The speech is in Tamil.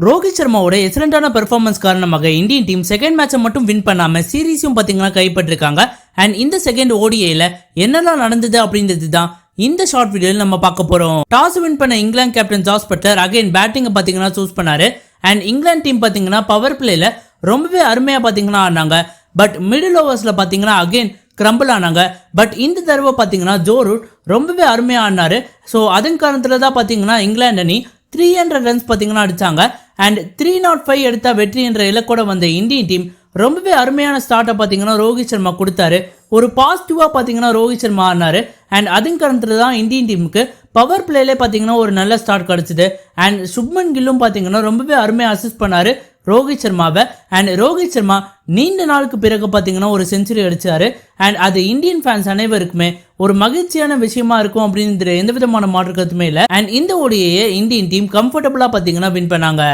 ரோஹித் சர்மாவோட எக்ஸலண்டான பெர்ஃபார்மன்ஸ் காரணமாக இந்தியன் டீம் செகண்ட் மேட்சை மட்டும் வின் பண்ணாம சீரீஸும் பாத்தீங்கன்னா கைப்பற்றிருக்காங்க. அண்ட் இந்த செகண்ட் ஓடிஐல என்னெல்லாம் நடந்தது அப்படின்றது தான் இந்த ஷார்ட் வீடியோல நம்ம பார்க்க போறோம். டாஸ் வின் பண்ண England captain Jos Buttler again batting பாத்தீங்கன்னா சூஸ் பண்ணாரு. அண்ட் இங்கிலாந்து டீம் பாத்தீங்கன்னா பவர் பிளேல ரொம்பவே அருமையா பாத்தீங்கன்னா ஆனாங்க. பட் மிடில் ஓவர்ஸ்ல பாத்தீங்கன்னா அகைன் கிரம்பிள் ஆனாங்க. பட் இந்த தடவை பாத்தீங்கன்னா ஜோ ரூட் ரொம்பவே அருமையா ஆனாரு. ஸோ அதன் காரணத்துல தான் பாத்தீங்கன்னா இங்கிலாந்து அணி 300 ரன்ஸ் பாத்தீங்கன்னா அடிச்சாங்க. அண்ட் 305 எடுத்தா வெற்றி என்ற இலக்கோட வந்த இந்தியன் டீம் ரொம்பவே அருமையான ஸ்டார்ட்டை பாத்தீங்கன்னா ரோஹித் சர்மா கொடுத்தாரு. ஒரு பாசிட்டிவா பாத்தீங்கன்னா ரோஹித் சர்மா ஆனாரு. அண்ட் அதன் காரணத்துல தான் இந்தியன் டீமுக்கு பவர் பிளேல பாத்தீங்கன்னா ஒரு நல்ல ஸ்டார்ட் கிடைச்சது. அண்ட் சுப்மன் கில்லும் பாத்தீங்கன்னா ரொம்பவே அருமையா அசிஸ்ட் பண்ணாரு ரோஹித் சர்மாவை. அண்ட் ரோஹித் சர்மா நீண்ட நாளுக்கு பிறகு பாத்தீங்கன்னா ஒரு செஞ்சுரி அடிச்சாரு. அண்ட் அது இந்தியன் ஃபேன்ஸ் அனைவருக்குமே ஒரு மகிழ்ச்சியான விஷயமா இருக்கும் அப்படின்னு எந்த விதமான மாற்று கருத்துமே இல்லை. அண்ட் இந்த ஓடியை இந்தியன் டீம் கம்ஃபர்டபுளா பாத்தீங்கன்னா வின் பண்ணாங்க.